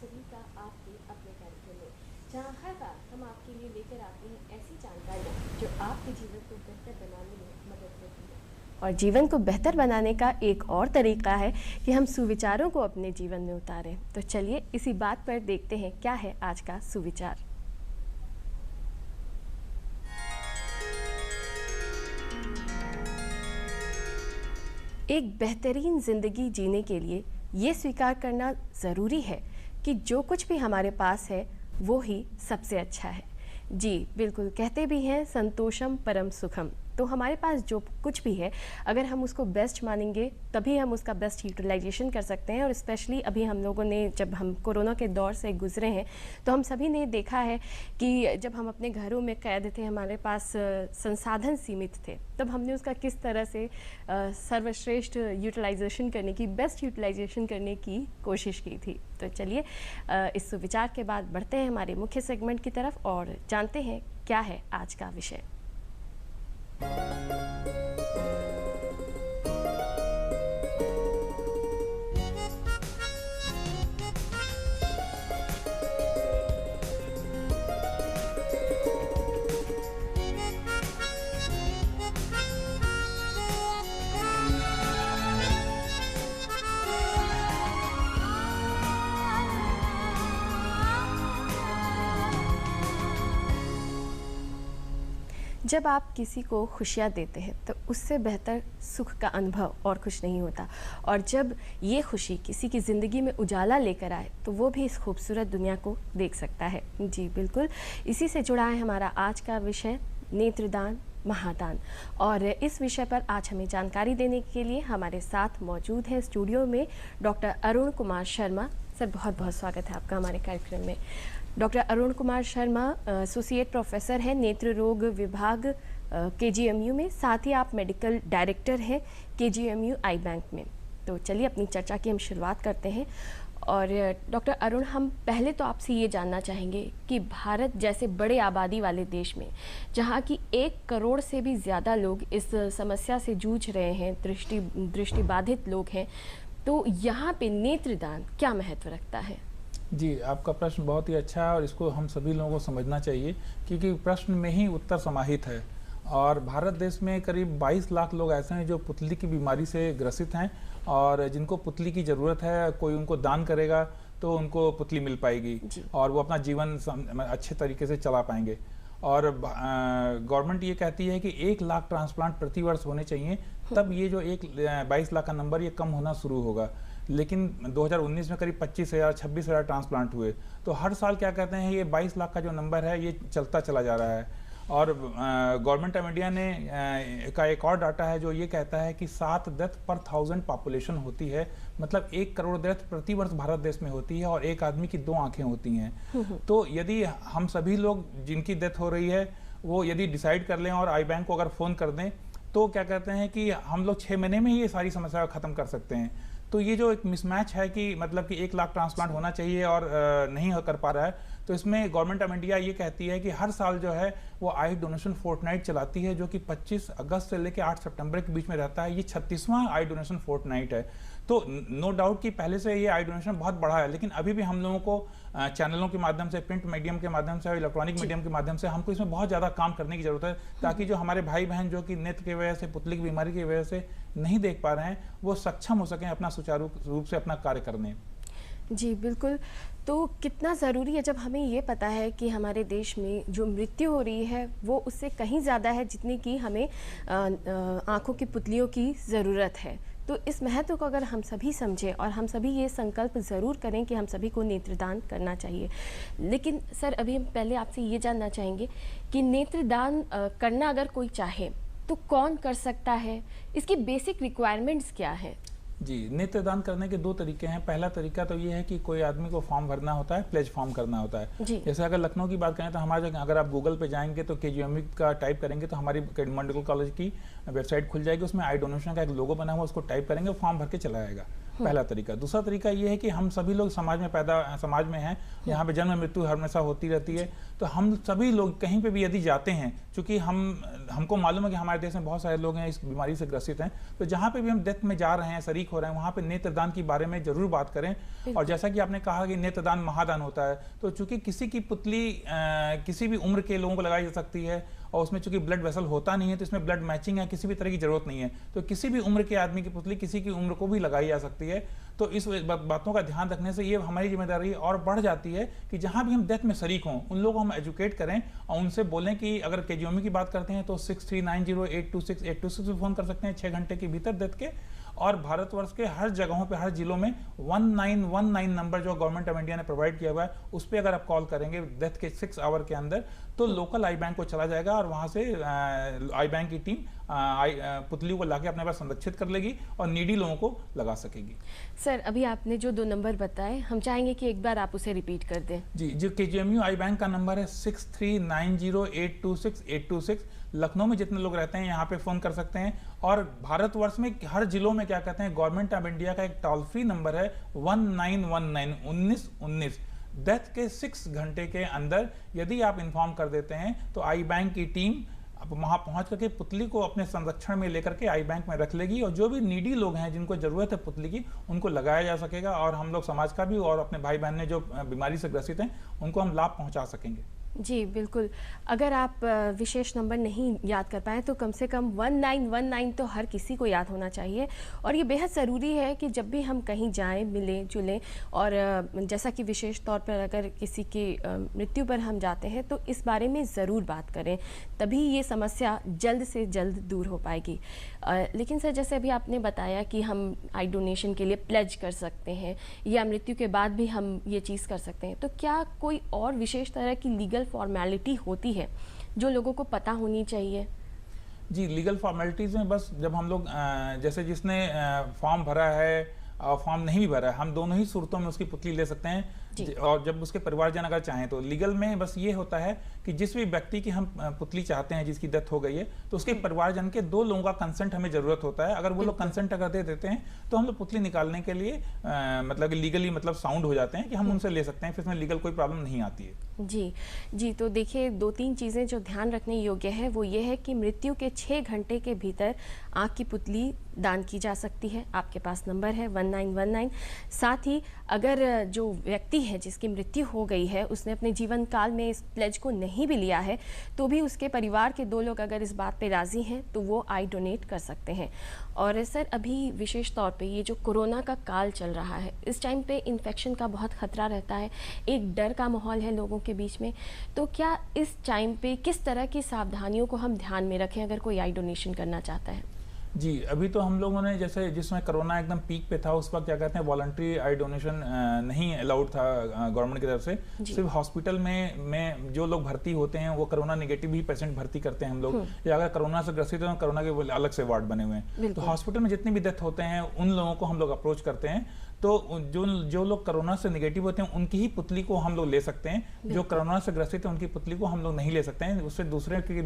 सभी का आपके अपने कार्यक्रम में, जहां हर बार हम आपके लिए लेकर आते हैं ऐसी जानकारियां जो आपके जीवन को बेहतर बनाने में मदद करती है। और जीवन को बेहतर बनाने का एक और तरीका है कि हम सुविचारों को अपने जीवन में उतारें। तो चलिए इसी बात पर देखते हैं क्या है आज का सुविचार। एक बेहतरीन ज़िंदगी जीने के लिए ये स्वीकार करना ज़रूरी है कि जो कुछ भी हमारे पास है वो ही सबसे अच्छा है। जी बिल्कुल, कहते भी हैं संतोषम परम सुखम। तो हमारे पास जो कुछ भी है, अगर हम उसको बेस्ट मानेंगे तभी हम उसका बेस्ट यूटिलाइजेशन कर सकते हैं। और स्पेशली अभी हम लोगों ने, जब हम कोरोना के दौर से गुजरे हैं, तो हम सभी ने देखा है कि जब हम अपने घरों में कैद थे, हमारे पास संसाधन सीमित थे, तब हमने उसका किस तरह से सर्वश्रेष्ठ यूटिलाइजेशन करने की, बेस्ट यूटिलाइजेशन करने की कोशिश की थी। तो चलिए इस सुविचार के बाद बढ़ते हैं हमारे मुख्य सेगमेंट की तरफ और जानते हैं क्या है आज का विषय। जब आप किसी को खुशियाँ देते हैं तो उससे बेहतर सुख का अनुभव और कुछ नहीं होता। और जब ये खुशी किसी की ज़िंदगी में उजाला लेकर आए तो वो भी इस खूबसूरत दुनिया को देख सकता है। जी बिल्कुल, इसी से जुड़ा है हमारा आज का विषय, नेत्रदान महादान। और इस विषय पर आज हमें जानकारी देने के लिए हमारे साथ मौजूद हैं स्टूडियो में डॉक्टर अरुण कुमार शर्मा। सर बहुत बहुत स्वागत है आपका हमारे कार्यक्रम में। Doctor Arun Kumar Sharma associate professor हैं नेत्र रोग विभाग KGMU में, साथ ही आप मेडिकल डायरेक्टर हैं KGMU आई बैंक में। तो चलिए अपनी चर्चा की हम शुरुआत करते हैं। और डॉक्टर अरुण, हम पहले तो आपसे ये जानना चाहेंगे कि भारत जैसे बड़े आबादी वाले देश में, जहाँ की 1 करोड़ से भी ज़्यादा लोग इस समस्या से जूझ रहे हैं, दृष्टिबाधित लोग हैं, तो यहाँ पे नेत्रदान क्या महत्व रखता है? जी, आपका प्रश्न बहुत ही अच्छा है और इसको हम सभी लोगों को समझना चाहिए, क्योंकि प्रश्न में ही उत्तर समाहित है। और भारत देश में करीब 22 लाख लोग ऐसे हैं जो पुतली की बीमारी से ग्रसित हैं और जिनको पुतली की ज़रूरत है। कोई उनको दान करेगा तो उनको पुतली मिल पाएगी और वो अपना जीवन अच्छे तरीके से चला पाएंगे। और गवर्नमेंट ये कहती है कि 1 लाख ट्रांसप्लांट प्रति वर्ष होने चाहिए, तब ये जो 22 लाख का नंबर ये कम होना शुरू होगा। लेकिन 2019 में करीब 25,000 26,000 ट्रांसप्लांट हुए। तो हर साल क्या कहते हैं, ये 22 लाख का जो नंबर है ये चलता चला जा रहा है। और गवर्नमेंट ऑफ इंडिया ने का एक और डाटा है जो ये कहता है कि 7 डेथ पर 1000 पॉपुलेशन होती है, मतलब 1 करोड़ डेथ प्रति वर्ष भारत देश में होती है और एक आदमी की 2 आंखें होती हैं। तो यदि हम सभी लोग जिनकी डेथ हो रही है वो यदि डिसाइड कर लें और आई बैंक को अगर फ़ोन कर दें, तो क्या कहते हैं कि हम लोग 6 महीने में ही ये सारी समस्या ख़त्म कर सकते हैं। तो ये जो एक मिसमैच है कि मतलब कि 1 लाख ट्रांसप्लांट होना चाहिए और नहीं कर पा रहा है, तो इसमें गवर्नमेंट ऑफ इंडिया ये कहती है कि हर साल जो है वो आई डोनेशन फोर्टनाइट चलाती है, जो कि 25 अगस्त से लेकर 8 सितंबर के बीच में रहता है। ये 36वां आई डोनेशन फोर्टनाइट है। तो नो डाउट कि पहले से ये आई डोनेशन बहुत बढ़ा है, लेकिन अभी भी हम लोगों को चैनलों के माध्यम से, प्रिंट मीडियम के माध्यम से और इलेक्ट्रॉनिक मीडियम के माध्यम से हमको इसमें बहुत ज़्यादा काम करने की ज़रूरत है, ताकि जो हमारे भाई बहन जो कि नेत्र की वजह से, पुतली की बीमारी की वजह से नहीं देख पा रहे हैं, वो सक्षम हो सकें अपना सुचारू रूप से अपना कार्य करने। जी बिल्कुल, तो कितना ज़रूरी है जब हमें ये पता है कि हमारे देश में जो मृत्यु हो रही है वो उससे कहीं ज़्यादा है जितनी कि हमें आँखों की पुतलियों की ज़रूरत है। तो इस महत्व को अगर हम सभी समझें और हम सभी ये संकल्प ज़रूर करें कि हम सभी को नेत्रदान करना चाहिए। लेकिन सर, अभी हम पहले आपसे ये जानना चाहेंगे कि नेत्रदान करना अगर कोई चाहे तो कौन कर सकता है, इसकी बेसिक रिक्वायरमेंट्स क्या है? जी, नेत्रदान करने के 2 तरीके हैं। पहला तरीका तो ये है कि कोई आदमी को फॉर्म भरना होता है, प्लेज फॉर्म करना होता है। जैसे अगर लखनऊ की बात करें तो हमारे, अगर आप गूगल पे जाएंगे तो KGMU का टाइप करेंगे तो हमारी मेडिकल कॉलेज की वेबसाइट खुल जाएगी, उसमें आई डोनेशन का एक लोगो बना हुआ, उसको टाइप करेंगे, फॉर्म भर के चला आएगा। पहला तरीका। दूसरा तरीका ये है कि हम सभी लोग समाज में हैं, यहाँ पे जन्म मृत्यु हमेशा होती रहती है, तो हम सभी लोग कहीं पे भी यदि जाते हैं, चूंकि हमको मालूम है कि हमारे देश में बहुत सारे लोग हैं इस बीमारी से ग्रसित हैं, तो जहाँ पे भी हम डेथ में जा रहे हैं, शरीक हो रहे हैं, वहाँ पे नेत्रदान के बारे में जरूर बात करें। और जैसा कि आपने कहा कि नेत्रदान महादान होता है, तो चूंकि किसी की पुतली किसी भी उम्र के लोगों को लगाई जा सकती है, और उसमें चूंकि ब्लड वेसल होता नहीं है, तो इसमें ब्लड मैचिंग है, किसी भी तरह की जरूरत नहीं है, तो किसी भी उम्र के आदमी की पुतली किसी की उम्र को भी लगाई जा सकती है। तो इस बातों का ध्यान रखने से ये हमारी जिम्मेदारी और बढ़ जाती है कि जहां भी हम डेथ में शरीक हों, उन लोगों को हम एजुकेट करें और उनसे बोलें कि अगर केजीओमी की बात करते हैं तो 6390826826 फोन कर सकते हैं 6 घंटे के भीतर डेथ के। और भारतवर्ष के हर जगहों पे, हर जिलों में 1919 नंबर जो गवर्नमेंट ऑफ इंडिया ने प्रोवाइड किया हुआ है, उस पर अगर आप कॉल करेंगे डेथ के 6 आवर के अंदर, तो लोकल आई बैंक को चला जाएगा और वहां से आई बैंक की टीम पुतलियों को लाके अपने पास संरक्षित कर लेगी और नीडी लोगों को लगा सकेगी। सर, अभी आपने जो 2 नंबर बताए, हम चाहेंगे कि एक बार आप उसे रिपीट कर दें। जी, जो केजीएमयू आई बैंक का नंबर है 6390826826। लखनऊ में जितने लोग रहते हैं यहाँ पे फोन कर सकते हैं। और भारतवर्ष में हर जिलों में क्या कहते हैं, गवर्नमेंट ऑफ इंडिया का एक टोल फ्री नंबर है 1919 डेथ के 6 घंटे के अंदर यदि आप इन्फॉर्म कर देते हैं, तो आई बैंक की टीम वहां पहुंच करके पुतली को अपने संरक्षण में लेकर के आई बैंक में रख लेगी, और जो भी नीडी लोग हैं जिनको जरूरत है पुतली की, उनको लगाया जा सकेगा, और हम लोग समाज का भी और अपने भाई बहन ने जो बीमारी से ग्रसित हैं उनको हम लाभ पहुंचा सकेंगे। जी बिल्कुल। अगर आप विशेष नंबर नहीं याद कर पाएँ तो कम से कम 1919 तो हर किसी को याद होना चाहिए। और ये बेहद ज़रूरी है कि जब भी हम कहीं जाएं, मिलें जुलें, और जैसा कि विशेष तौर पर अगर किसी की मृत्यु पर हम जाते हैं तो इस बारे में ज़रूर बात करें, तभी ये समस्या जल्द से जल्द दूर हो पाएगी। लेकिन सर, जैसे अभी आपने बताया कि हम आई डोनेशन के लिए प्लेज कर सकते हैं या मृत्यु के बाद भी हम ये चीज़ कर सकते हैं, तो क्या कोई और विशेष तरह की लीगल फॉर्मेलिटी होती है जो लोगों को पता होनी चाहिए? जी, लीगल फॉर्मेलिटीज़ में बस जब हम लोग जैसे जिसने फॉर्म भरा है और फॉर्म नहीं भी भरा है, हम दोनों ही सूरतों में उसकी पुतली ले सकते हैं। और जब उसके परिवारजन अगर चाहें तो लीगल में बस ये होता है कि जिस भी व्यक्ति की हम पुतली चाहते हैं जिसकी डेथ हो गई है, तो उसके परिवारजन के 2 लोगों का कंसेंट हमें जरूरत होता है। अगर वो लोग कंसेंट अगर दे देते हैं तो हम लोग पुतली निकालने के लिए मतलब कि लीगली मतलब साउंड हो जाते हैं कि हम उनसे ले सकते हैं, फिर इसमें लीगल कोई प्रॉब्लम नहीं आती है। जी, तो देखिए 2-3 चीज़ें जो ध्यान रखने योग्य है वो ये है कि मृत्यु के 6 घंटे के भीतर आँख की पुतली दान की जा सकती है। आपके पास नंबर है 1919। साथ ही अगर जो व्यक्ति है जिसकी मृत्यु हो गई है, उसने अपने जीवन काल में इस प्लेज को नहीं भी लिया है, तो भी उसके परिवार के 2 लोग अगर इस बात पे राज़ी हैं तो वो आई डोनेट कर सकते हैं। और सर, अभी विशेष तौर पे ये जो कोरोना का काल चल रहा है, इस टाइम पे इन्फेक्शन का बहुत खतरा रहता है, एक डर का माहौल है लोगों के बीच में, तो क्या इस टाइम पे किस तरह की सावधानियों को हम ध्यान में रखें अगर कोई आई डोनेशन करना चाहता है? जी, अभी तो हम लोगों ने जैसे जिसमें कोरोना एकदम पीक पे था, उस वक्त क्या कहते हैं वॉलंटरी आई डोनेशन नहीं अलाउड था गवर्नमेंट की तरफ से। सिर्फ हॉस्पिटल में जो लोग भर्ती होते हैं वो कोरोना निगेटिव ही पेशेंट भर्ती करते हैं हम लोग, या अगर कोरोना से ग्रसित हैं, कोरोना के अलग से वार्ड बने हुए हैं। तो हॉस्पिटल में जितने भी डेथ होते हैं उन लोगों को हम लोग अप्रोच करते हैं। तो जो लोग कोरोना से नेगेटिव होते हैं उनकी ही पुतली को हम लोग ले सकते हैं। जो कोरोना से ग्रसित है उनकी पुतली को हम लोग नहीं ले सकते हैं, उससे दूसरे की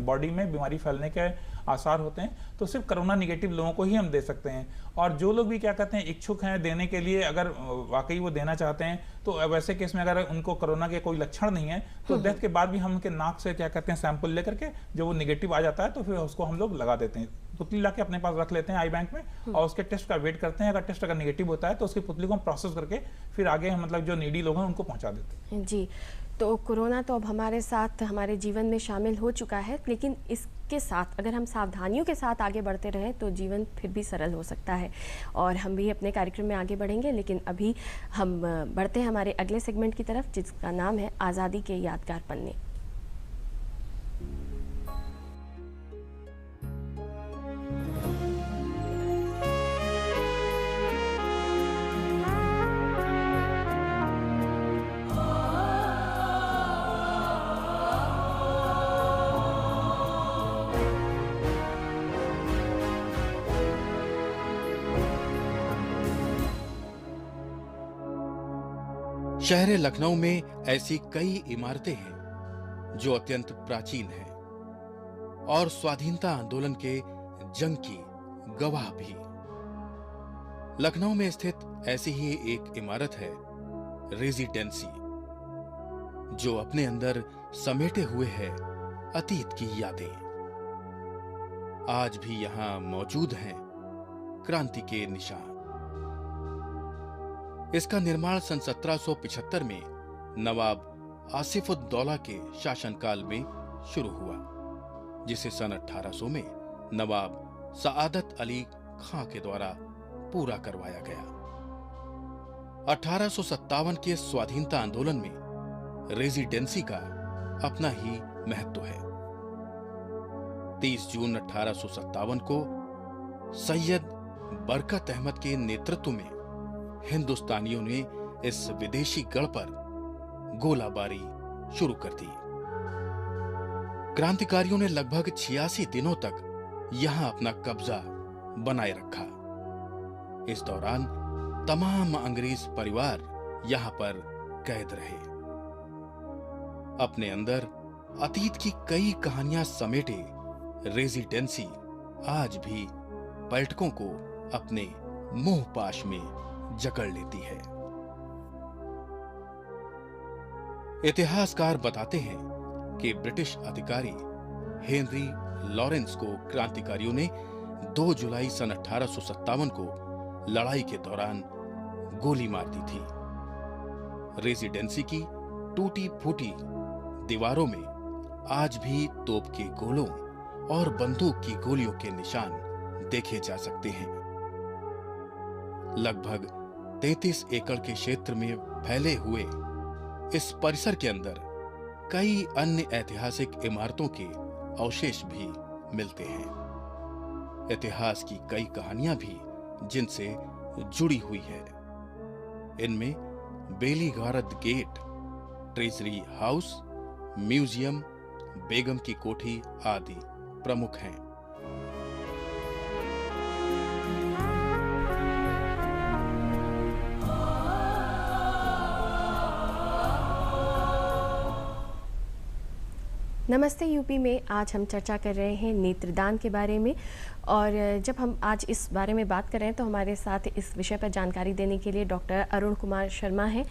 बॉडी में बीमारी फैलने के आसार होते हैं। तो सिर्फ कोरोना नेगेटिव लोगों को ही हम दे सकते हैं। और जो लोग भी क्या कहते हैं इच्छुक हैं देने के लिए, अगर वाकई वो देना चाहते हैं, तो वैसे केस में अगर उनको कोरोना के कोई लक्षण नहीं है तो डेथ के बाद भी हम उनके नाक से क्या कहते हैं सैंपल लेकर के जो वो नेगेटिव आ जाता है तो फिर उसको हम लोग लगा देते हैं, पुतली लाके अपने पास रख लेते हैं आई बैंक में, और उसके टेस्ट का वेट करते हैं। अगर टेस्ट अगर नेगेटिव होता है तो उसकी पुतली को हम प्रोसेस करके फिर आगे मतलब जो नीडी लोग हैं उनको पहुंचा देते हैं। जी, तो कोरोना तो अब हमारे साथ हमारे जीवन में शामिल हो चुका है, लेकिन इसके साथ अगर हम सावधानियों के साथ आगे बढ़ते रहें तो जीवन फिर भी सरल हो सकता है। और हम भी अपने कार्यक्रम में आगे बढ़ेंगे, लेकिन अभी हम बढ़ते हैं हमारे अगले सेगमेंट की तरफ, जिसका नाम है आज़ादी के यादगार पन्ने। शहर लखनऊ में ऐसी कई इमारतें हैं जो अत्यंत प्राचीन हैं और स्वाधीनता आंदोलन के जंग की गवाह भी। लखनऊ में स्थित ऐसी ही एक इमारत है रेजिडेंसी, जो अपने अंदर समेटे हुए है अतीत की यादें। आज भी यहां मौजूद हैं क्रांति के निशान। इसका निर्माण सन 1775 में नवाब आसिफउद्दौला के शासनकाल में शुरू हुआ, जिसे सन 1800 में नवाब सआदत अली खां के द्वारा पूरा करवाया गया। 1857 के स्वाधीनता आंदोलन में रेजिडेंसी का अपना ही महत्व है। 30 जून 1857 को सैयद बरकत अहमद के नेतृत्व में हिंदुस्तानियों ने इस विदेशी गढ़ पर गोलाबारी शुरू कर दी। क्रांतिकारियों ने लगभग 86 दिनों तक यहां अपना कब्जा बनाए रखा। इस दौरान तमाम अंग्रेज परिवार यहां पर कैद रहे। अपने अंदर अतीत की कई कहानियां समेटे रेजिडेंसी आज भी पर्यटकों को अपने मोह पाश में जकड़ लेती है। इतिहासकार बताते हैं कि ब्रिटिश अधिकारी हेनरी लॉरेंस को क्रांतिकारियों ने 2 जुलाई सन 1857 को लड़ाई के दौरान गोली मार दी थी। रेजिडेंसी की टूटी फूटी दीवारों में आज भी तोप के गोलों और बंदूक की गोलियों के निशान देखे जा सकते हैं। लगभग 33 एकड़ के क्षेत्र में फैले हुए इस परिसर के अंदर कई अन्य ऐतिहासिक इमारतों के अवशेष भी मिलते हैं। इतिहास की कई कहानियां भी जिनसे जुड़ी हुई है। इनमें बेली गारद गेट, ट्रेजरी हाउस, म्यूजियम, बेगम की कोठी आदि प्रमुख हैं। नमस्ते यूपी में आज हम चर्चा कर रहे हैं नेत्रदान के बारे में। और जब हम आज इस बारे में बात कर रहे हैं तो हमारे साथ इस विषय पर जानकारी देने के लिए डॉक्टर अरुण कुमार शर्मा हैं।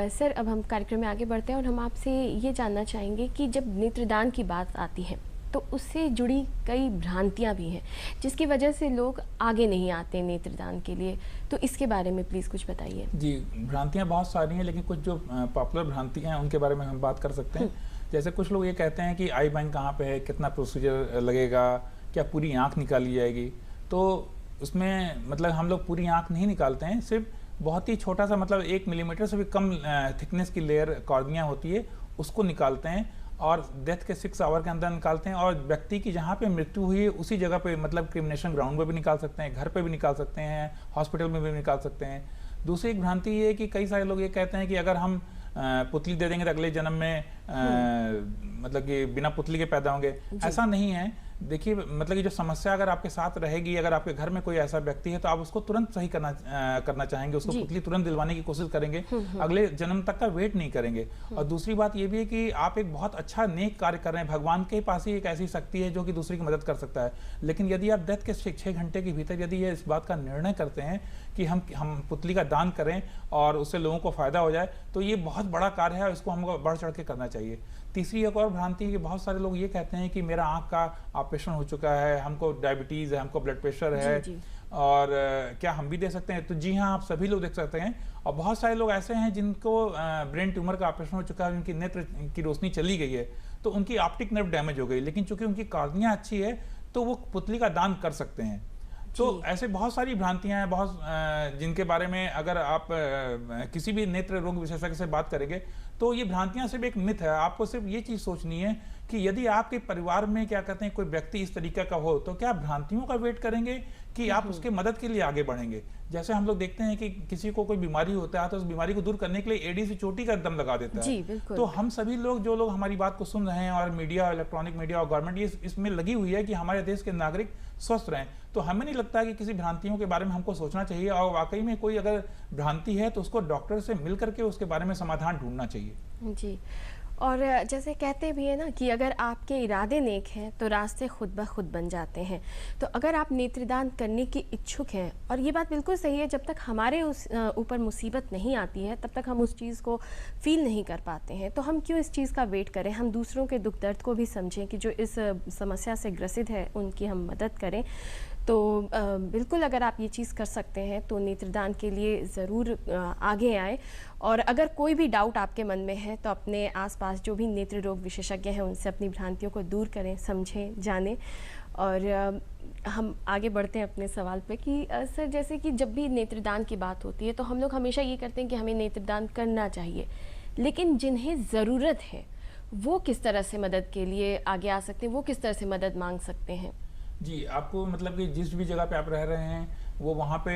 सर, अब हम कार्यक्रम में आगे बढ़ते हैं और हम आपसे ये जानना चाहेंगे कि जब नेत्रदान की बात आती है तो उससे जुड़ी कई भ्रांतियां भी हैं, जिसकी वजह से लोग आगे नहीं आते नेत्रदान के लिए। तो इसके बारे में प्लीज़ कुछ बताइए। जी, भ्रांतियाँ बहुत सारी हैं, लेकिन कुछ जो पॉपुलर भ्रांतियाँ हैं उनके बारे में हम बात कर सकते हैं। जैसे कुछ लोग ये कहते हैं कि आई बैंक कहाँ पे है, कितना प्रोसीजर लगेगा, क्या पूरी आँख निकाली जाएगी। तो उसमें मतलब हम लोग पूरी आँख नहीं निकालते हैं, सिर्फ बहुत ही छोटा सा मतलब 1 मिलीमीटर से भी कम थिकनेस की लेयर कॉर्निया होती है, उसको निकालते हैं और डेथ के 6 आवर के अंदर निकालते हैं। और व्यक्ति की जहाँ पे मृत्यु हुई है उसी जगह पे मतलब क्रिमिनेशन ग्राउंड पर भी निकाल सकते हैं, घर पे भी निकाल सकते हैं, हॉस्पिटल में भी निकाल सकते हैं। दूसरी एक भ्रांति ये है कि कई सारे लोग ये कहते हैं कि अगर हम पुतली दे देंगे तो अगले जन्म में मतलब कि बिना पुतली के पैदा होंगे। ऐसा नहीं है। देखिए, मतलब कि जो समस्या अगर आपके साथ रहेगी, अगर आपके घर में कोई ऐसा व्यक्ति है तो आप उसको तुरंत सही करना चाहेंगे, उसको पुतली तुरंत दिलवाने की कोशिश करेंगे, अगले जन्म तक का वेट नहीं करेंगे। और दूसरी बात ये भी है कि आप एक बहुत अच्छा नेक कार्य कर रहे हैं, भगवान के पास ही एक ऐसी शक्ति है जो कि दूसरी की मदद कर सकता है। लेकिन यदि आप डेथ के 6 घंटे के भीतर यदि ये इस बात का निर्णय करते हैं कि हम पुतली का दान करें और उससे लोगों को फायदा हो जाए, तो ये बहुत बड़ा कार्य है, इसको हमको बढ़ चढ़ के करना चाहिए। तीसरी एक और भ्रांति है कि बहुत सारे लोग ये कहते हैं कि मेरा आँख का ऑपरेशन हो चुका है, हमको डायबिटीज़ है, हमको ब्लड प्रेशर है, जी। और क्या हम भी दे सकते हैं? तो जी हाँ, आप सभी लोग देख सकते हैं। और बहुत सारे लोग ऐसे हैं जिनको ब्रेन ट्यूमर का ऑपरेशन हो चुका है, उनकी नेत्र की रोशनी चली गई है, तो उनकी ऑप्टिक नर्व डैमेज हो गई, लेकिन चूंकि उनकी कॉर्निया अच्छी है तो वो पुतली का दान कर सकते हैं। तो ऐसे बहुत सारी भ्रांतियां हैं, बहुत जिनके बारे में अगर आप किसी भी नेत्र रोग विशेषज्ञ से बात करेंगे तो ये भ्रांतियां सिर्फ एक मिथ है। आपको सिर्फ ये चीज़ सोचनी है कि यदि आपके परिवार में क्या कहते हैं कोई व्यक्ति इस तरीके का हो तो क्या भ्रांतियों का वेट करेंगे कि आप उसके मदद के लिए आगे बढ़ेंगे। जैसे हम लोग देखते हैं कि किसी को कोई बीमारी होता है तो उस बीमारी को दूर करने के लिए एडी से चोटी का दम लगा देता है। तो हम सभी लोग जो लोग हमारी बात को सुन रहे हैं और मीडिया, इलेक्ट्रॉनिक मीडिया और गवर्नमेंट ये इसमें लगी हुई है कि हमारे देश के नागरिक स्वस्थ रहें, तो हमें नहीं लगता कि किसी भ्रांतियों के बारे में हमको सोचना चाहिए। और वाकई में कोई अगर भ्रांति है तो उसको डॉक्टर से मिल करके उसके बारे में समाधान ढूंढना चाहिए। जी, और जैसे कहते भी है ना कि अगर आपके इरादे नेक हैं तो रास्ते खुद ब खुद बन जाते हैं। तो अगर आप नेत्रदान करने की इच्छुक हैं, और ये बात बिल्कुल सही है, जब तक हमारे उस ऊपर मुसीबत नहीं आती है तब तक हम उस चीज़ को फील नहीं कर पाते हैं। तो हम क्यों इस चीज़ का वेट करें, हम दूसरों के दुख दर्द को भी समझें कि जो इस समस्या से ग्रसित है उनकी हम मदद करें। तो बिल्कुल अगर आप ये चीज़ कर सकते हैं तो नेत्रदान के लिए ज़रूर आगे आएँ। और अगर कोई भी डाउट आपके मन में है तो अपने आसपास जो भी नेत्र रोग विशेषज्ञ हैं उनसे अपनी भ्रांतियों को दूर करें, समझें, जानें। और हम आगे बढ़ते हैं अपने सवाल पे कि सर, जैसे कि जब भी नेत्रदान की बात होती है तो हम लोग हमेशा ये करते हैं कि हमें नेत्रदान करना चाहिए, लेकिन जिन्हें ज़रूरत है वो किस तरह से मदद के लिए आगे आ सकते हैं, वो किस तरह से मदद मांग सकते हैं? जी, आपको मतलब कि जिस भी जगह पे आप रह रहे हैं वो वहाँ पे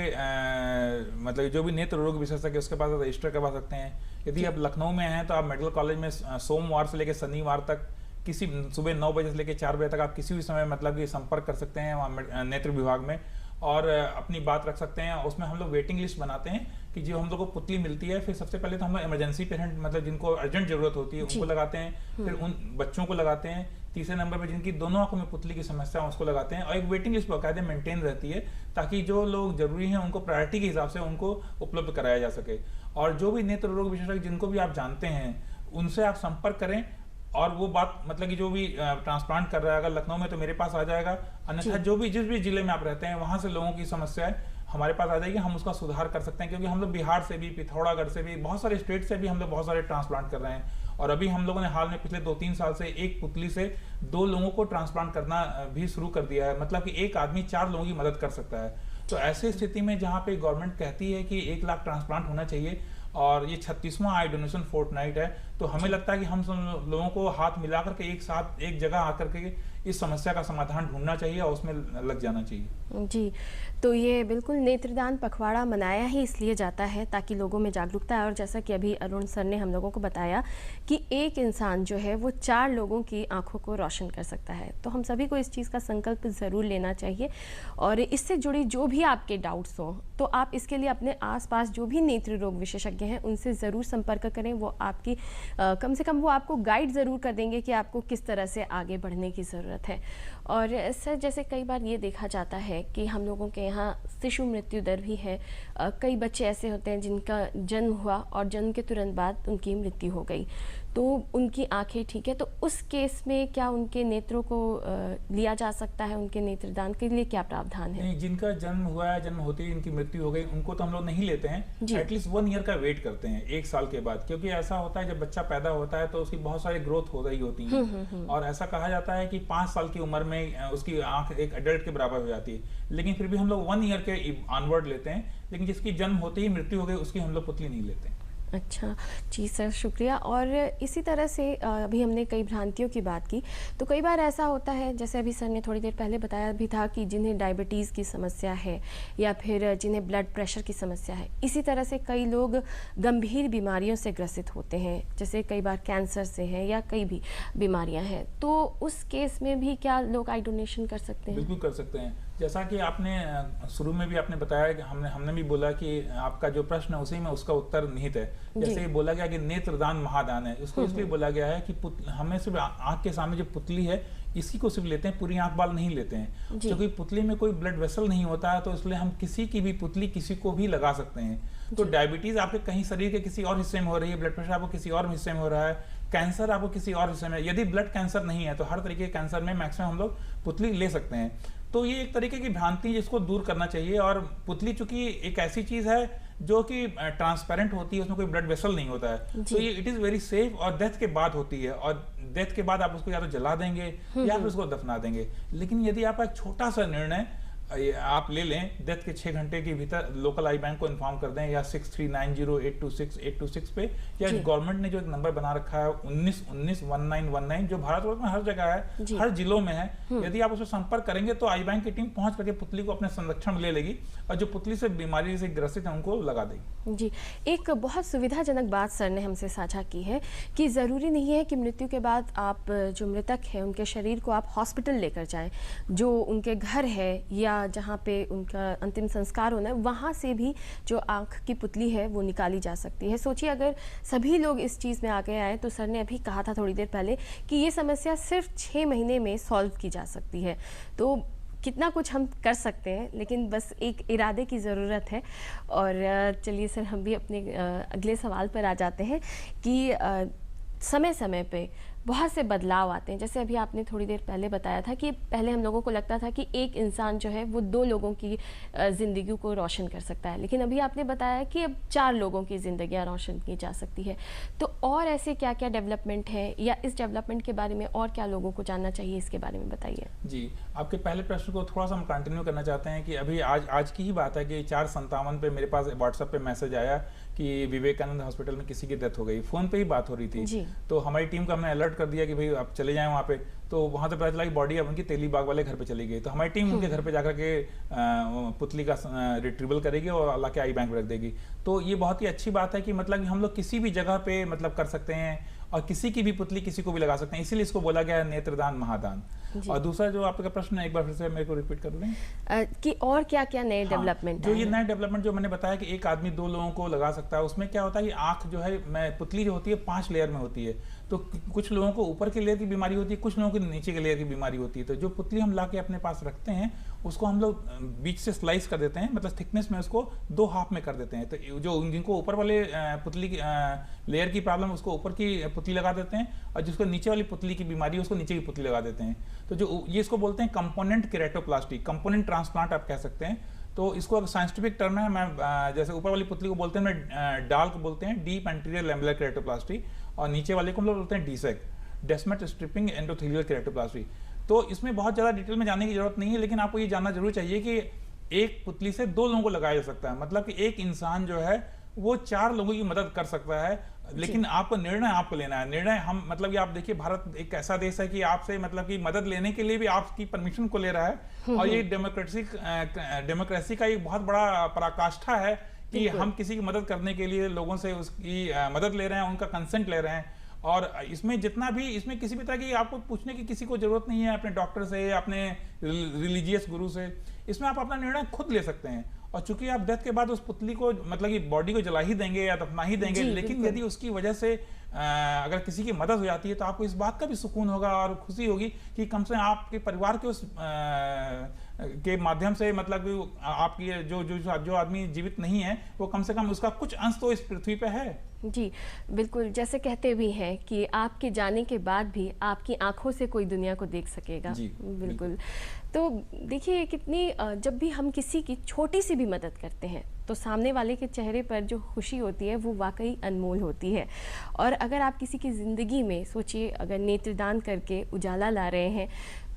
मतलब जो भी नेत्र रोग विशेषज्ञ उसके पास रजिस्टर करवा सकते हैं। यदि आप लखनऊ में हैं तो आप मेडिकल कॉलेज में सोमवार से लेकर शनिवार तक किसी सुबह 9 बजे से लेकर 4 बजे तक आप किसी भी समय मतलब कि संपर्क कर सकते हैं वहाँ नेत्र विभाग में, और अपनी बात रख सकते हैं। उसमें हम लोग वेटिंग लिस्ट बनाते हैं कि जो हम लोग को पुतली मिलती है, फिर सबसे पहले तो हम लोग इमरजेंसी पेशेंट मतलब जिनको अर्जेंट जरूरत होती है उनको लगाते हैं, फिर उन बच्चों को लगाते हैं, तीसरे नंबर पे जिनकी दोनों आंखों में पुतली की समस्या है उसको लगाते हैं, और एक वेटिंग लिस्ट बाकायदे मेंटेन रहती है ताकि जो लोग जरूरी हैं उनको प्रायोरिटी के हिसाब से उनको उपलब्ध कराया जा सके। और जो भी नेत्र रोग विशेषज्ञ जिनको भी आप जानते हैं उनसे आप संपर्क करें, और वो बात मतलब कि जो भी ट्रांसप्लांट कर रहा है अगर लखनऊ में तो मेरे पास आ जाएगा, अन्यथा जो भी जिस भी जिले में आप रहते हैं वहां से लोगों की समस्या है हमारे पास आ जाएगी, हम उसका सुधार कर सकते हैं। क्योंकि हम लोग बिहार से भी, पिथौरागढ़ से भी, बहुत सारे स्टेट से भी हम लोग बहुत सारे ट्रांसप्लांट कर रहे हैं। और अभी हम लोगों ने हाल में पिछले 2-3 साल से एक पुतली से 2 लोगों को ट्रांसप्लांट करना भी शुरू कर दिया है, मतलब कि एक आदमी 4 लोगों की मदद कर सकता है। तो ऐसी स्थिति में जहाँ पे गवर्नमेंट कहती है कि 1 लाख ट्रांसप्लांट होना चाहिए और ये 36वां आई डोनेशन फोर्टनाइट है, तो हमें लगता है कि हम सब लोगों को हाथ मिला करके एक साथ एक जगह आकर के इस समस्या का समाधान ढूंढना चाहिए और उसमें लग जाना चाहिए। जी, तो ये बिल्कुल नेत्रदान पखवाड़ा मनाया ही इसलिए जाता है ताकि लोगों में जागरूकता है। और जैसा कि अभी अरुण सर ने हम लोगों को बताया कि एक इंसान जो है वो 4 लोगों की आंखों को रोशन कर सकता है, तो हम सभी को इस चीज़ का संकल्प ज़रूर लेना चाहिए। और इससे जुड़ी जो भी आपके डाउट्स हों तो आप इसके लिए अपने आसपास जो भी नेत्र रोग विशेषज्ञ हैं उनसे ज़रूर संपर्क करें। वो आपकी कम से कम वो आपको गाइड ज़रूर कर देंगे कि आपको किस तरह से आगे बढ़ने की ज़रूरत है। और सर, जैसे कई बार ये देखा जाता है कि हम लोगों के यहाँ शिशु मृत्यु दर भी है। कई बच्चे ऐसे होते हैं जिनका जन्म हुआ और जन्म के तुरंत बाद उनकी मृत्यु हो गई, तो उनकी आंखें ठीक है, तो उस केस में क्या उनके नेत्रों को लिया जा सकता है? उनके नेत्रदान के लिए क्या प्रावधान है? नहीं, जिनका जन्म हुआ है, जन्म होते ही इनकी मृत्यु हो गई, उनको तो हम लोग नहीं लेते हैं। एटलीस्ट 1 ईयर का वेट करते हैं, 1 साल के बाद, क्योंकि ऐसा होता है जब बच्चा पैदा होता है तो उसकी बहुत सारी ग्रोथ हो रही होती है। और ऐसा कहा जाता है कि 5 साल की उम्र में उसकी आंख एक एडल्ट के बराबर हो जाती है, लेकिन फिर भी हम लोग 1 ईयर के ऑनवर्ड लेते हैं। लेकिन जिसकी जन्म होते ही मृत्यु हो गई उसकी हम लोग पुतली नहीं लेते। अच्छा जी सर, शुक्रिया। और इसी तरह से अभी हमने कई भ्रांतियों की बात की, तो कई बार ऐसा होता है, जैसे अभी सर ने थोड़ी देर पहले बताया भी था, कि जिन्हें डायबिटीज़ की समस्या है या फिर जिन्हें ब्लड प्रेशर की समस्या है, इसी तरह से कई लोग गंभीर बीमारियों से ग्रसित होते हैं, जैसे कई बार कैंसर से है या कई भी बीमारियां हैं, तो उस केस में भी क्या लोग आई डोनेशन कर सकते हैं? बिल्कुल कर सकते हैं। जैसा कि आपने शुरू में भी आपने बताया कि हमने भी बोला कि आपका जो प्रश्न है उसी में उसका उत्तर निहित है। जैसे बोला गया कि नेत्रदान महादान है, इसको इसलिए बोला गया है कि हमें सिर्फ आंख के सामने जो पुतली है इसी को सिर्फ लेते हैं, पूरी आंख बाल नहीं लेते हैं, क्योंकि पुतली में कोई ब्लड वेसल नहीं होता है, तो इसलिए हम किसी की भी पुतली किसी को भी लगा सकते हैं। तो डायबिटीज आपके कहीं शरीर के किसी और हिस्से में हो रही है, ब्लड प्रेशर आपको किसी और हिस्से में हो रहा है, कैंसर आपको किसी और हिस्से में, यदि ब्लड कैंसर नहीं है तो हर तरीके के कैंसर में मैक्सिमम हम लोग पुतली ले सकते हैं। तो ये एक तरीके की भ्रांति जिसको दूर करना चाहिए। और पुतली चूंकि एक ऐसी चीज है जो कि ट्रांसपेरेंट होती है, उसमें कोई ब्लड वेसल नहीं होता है, तो ये इट इज वेरी सेफ, और डेथ के बाद होती है, और डेथ के बाद आप उसको या तो जला देंगे या फिर उसको दफना देंगे। लेकिन यदि आपका एक छोटा सा निर्णय आप ले लें, डेथ के 6 घंटे के भीतर लोकल आई बैंक को इन्फॉर्म कर दें, या 6390826826 पे, या गवर्नमेंट ने जो एक नंबर बना रखा है 19191919 जो भारतवर्ष में हर जगह है, हर जिलों में है, यदि आप उसमें संपर्क करेंगे तो आई बैंक की टीम पहुंच करके पुतली को अपने संरक्षण में ले लेगी और जो पुतली से बीमारी से ग्रसित है उनको लगा देगी। जी, एक बहुत सुविधाजनक बात सर ने हमसे साझा की है कि ज़रूरी नहीं है कि मृत्यु के बाद आप जो मृतक है उनके शरीर को आप हॉस्पिटल लेकर जाएं, जो उनके घर है या या जहाँ पे उनका अंतिम संस्कार होना है, वहाँ से भी जो आँख की पुतली है वो निकाली जा सकती है। सोचिए अगर सभी लोग इस चीज़ में आगे आए, तो सर ने अभी कहा था थोड़ी देर पहले कि ये समस्या सिर्फ 6 महीने में सॉल्व की जा सकती है। तो कितना कुछ हम कर सकते हैं, लेकिन बस एक इरादे की ज़रूरत है। और चलिए सर, हम भी अपने अगले सवाल पर आ जाते हैं कि समय समय पे बहुत से बदलाव आते हैं। जैसे अभी आपने थोड़ी देर पहले बताया था कि पहले हम लोगों को लगता था कि एक इंसान जो है वो 2 लोगों की ज़िंदगी को रोशन कर सकता है, लेकिन अभी आपने बताया कि अब 4 लोगों की ज़िंदगियां रोशन की जा सकती है। तो और ऐसे क्या क्या डेवलपमेंट है, या इस डेवलपमेंट के बारे में और क्या लोगों को जानना चाहिए, इसके बारे में बताइए। जी, आपके पहले प्रश्न को थोड़ा सा हम कंटिन्यू करना चाहते हैं कि अभी आज की ही बात है कि 4:57 पे मेरे पास व्हाट्सएप पे मैसेज आया कि विवेकानंद हॉस्पिटल में किसी की डेथ हो गई। फ़ोन पे ही बात हो रही थी, तो हमारी टीम को हमने अलर्ट कर दिया कि भाई आप चले जाएं वहाँ पे। तो वहाँ से पता चला कि बॉडी अब उनकी तेली बाग वाले घर पे चली गई। तो हमारी टीम उनके घर पे जाकर के पुतली का रिट्रीवल करेगी और अल्लाह के आई बैंक में रख देगी। तो ये बहुत ही अच्छी बात है कि मतलब हम लोग किसी भी जगह पे मतलब कर सकते हैं, और किसी की भी पुतली किसी को भी लगा सकते हैं। इसीलिए इसको बोला गया है नेत्रदान महादान। और दूसरा जो आपका प्रश्न है, एक बार फिर से मेरे को रिपीट कर दें कि और क्या क्या नए डेवलपमेंट जो ये नए डेवलपमेंट जो मैंने बताया कि एक आदमी 2 लोगों को लगा सकता है। उसमें क्या होता है कि आंख जो है पुतली जो होती है 5 लेयर में होती है। तो कुछ लोगों को ऊपर के लेयर की बीमारी होती है, कुछ लोगों को नीचे के लेयर की बीमारी होती है। तो जो पुतली हम ला के अपने पास रखते हैं, उसको हम लोग बीच से स्लाइस कर देते हैं, मतलब थिकनेस में उसको 2 हाफ में कर देते हैं। तो जो जिनको ऊपर वाले पुतली की लेयर की प्रॉब्लम, उसको ऊपर की पुतली लगा देते हैं, और जिसको नीचे वाली पुतली की बीमारी है उसको नीचे की पुतली लगा देते हैं। तो जो ये इसको बोलते हैं कंपोनेंट केरेटोप्लास्टी, कंपोनेंट ट्रांसप्लांट आप कह सकते हैं। तो इसको अगर साइंटिफिक टर्म है, मैं जैसे ऊपर वाली पुतली को बोलते हैं मैं डाल को बोलते हैं डीप एंटीरियर लैमेलर केरेटोप्लास्टी, और नीचे वाले को हम लोग बोलते हैं डीसेक, डेस्मेट स्ट्रिपिंग एंडोथेलियल केरेटोप्लास्टी। तो इसमें बहुत ज़्यादा डिटेल में जाने की जरूरत नहीं है, लेकिन आपको ये जानना जरूर चाहिए कि एक पुतली से 2 लोगों को लगाया जा सकता है। मतलब कि एक इंसान जो है वो 4 लोगों की मदद कर सकता है, लेकिन आपको निर्णय आपको लेना है। निर्णय हम मतलब कि आप देखिए, भारत एक ऐसा देश है कि आपसे मतलब कि मदद लेने के लिए भी आपकी परमिशन को ले रहा है। और ये डेमोक्रेसी का एक बहुत बड़ा पराकाष्ठा है कि हम किसी की मदद करने के लिए लोगों से उसकी मदद ले रहे हैं, उनका कंसेंट ले रहे हैं। और इसमें जितना भी, इसमें किसी भी तरह की आपको पूछने की किसी को जरूरत नहीं है, अपने डॉक्टर से, अपने रिलीजियस गुरु से। इसमें आप अपना निर्णय खुद ले सकते हैं। और चूंकि आप डेथ के बाद उस पुतली को मतलब कि बॉडी को जला ही देंगे या दफना ही देंगे, लेकिन यदि उसकी वजह से अगर किसी की मदद हो जाती है, तो आपको इस बात का भी सुकून होगा और खुशी होगी कि कम से कम आपके परिवार के उस के माध्यम से मतलब कि आपकी जो आदमी जीवित नहीं है, वो कम से कम उसका कुछ अंश तो इस पृथ्वी पे है। जी बिल्कुल, जैसे कहते भी हैं कि आपके जाने के बाद भी आपकी आंखों से कोई दुनिया को देख सकेगा। जी बिल्कुल। तो देखिए कितनी जब भी हम किसी की छोटी सी भी मदद करते हैं, तो सामने वाले के चेहरे पर जो खुशी होती है वो वाकई अनमोल होती है। और अगर आप किसी की ज़िंदगी में सोचिए, अगर नेत्रदान करके उजाला ला रहे हैं,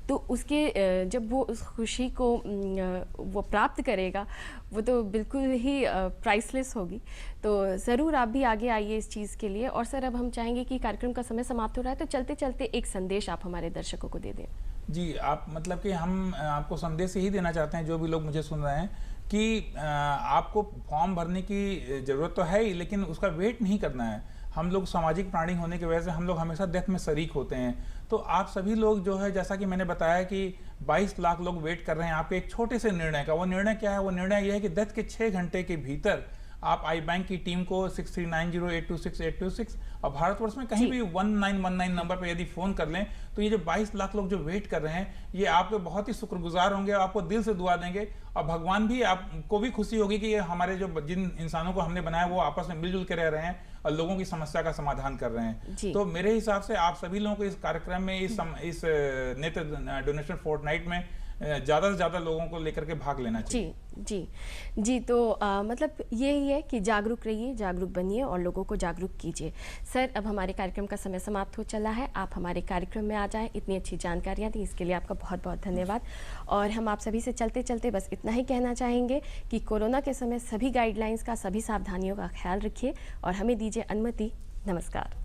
तो उसके जब वो उस खुशी को वो प्राप्त करेगा, वो तो बिल्कुल ही प्राइसलेस होगी। तो ज़रूर आप भी आगे आइए इस चीज़ के लिए। और सर, अब हम चाहेंगे कि कार्यक्रम का समय समाप्त हो रहा है, तो चलते चलते एक संदेश आप हमारे दर्शकों को दे दें। जी, आप मतलब कि हम आपको संदेश यही देना चाहते हैं, जो भी लोग मुझे सुन रहे हैं, कि आपको फॉर्म भरने की ज़रूरत तो है ही, लेकिन उसका वेट नहीं करना है। हम लोग सामाजिक प्राणी होने की वजह से हम लोग हमेशा डेथ में शरीक होते हैं। तो आप सभी लोग जो है, जैसा कि मैंने बताया कि 22 लाख लोग वेट कर रहे हैं आपके एक छोटे से निर्णय का। वो निर्णय क्या है? वो निर्णय यह है कि डेथ के 6 घंटे के भीतर आप आई बैंक की टीम को 6390826826 और भारतवर्ष में कहीं भी 1919 नंबर पर यदि फ़ोन कर लें, तो ये जो 22 लाख लोग जो वेट कर रहे हैं, ये आपके बहुत ही शुक्रगुजार होंगे, आपको दिल से दुआ देंगे। और भगवान भी, आपको भी खुशी होगी कि ये हमारे जो जिन इंसानों को हमने बनाया वो आपस में मिलजुल के रह रहे हैं और लोगों की समस्या का समाधान कर रहे हैं। तो मेरे हिसाब से आप सभी लोगों को इस कार्यक्रम में, इस नेत्र डोनेशन फोर्टनाइट में ज़्यादा से ज़्यादा लोगों को लेकर के भाग लेना चाहिए। जी। तो मतलब यही है कि जागरूक रहिए, जागरूक बनिए और लोगों को जागरूक कीजिए। सर, अब हमारे कार्यक्रम का समय समाप्त हो चला है। आप हमारे कार्यक्रम में आ जाएं, इतनी अच्छी जानकारियाँ दी, इसके लिए आपका बहुत बहुत धन्यवाद। और हम आप सभी से चलते चलते बस इतना ही कहना चाहेंगे कि कोरोना के समय सभी गाइडलाइंस का, सभी सावधानियों का ख्याल रखिए और हमें दीजिए अनुमति। नमस्कार।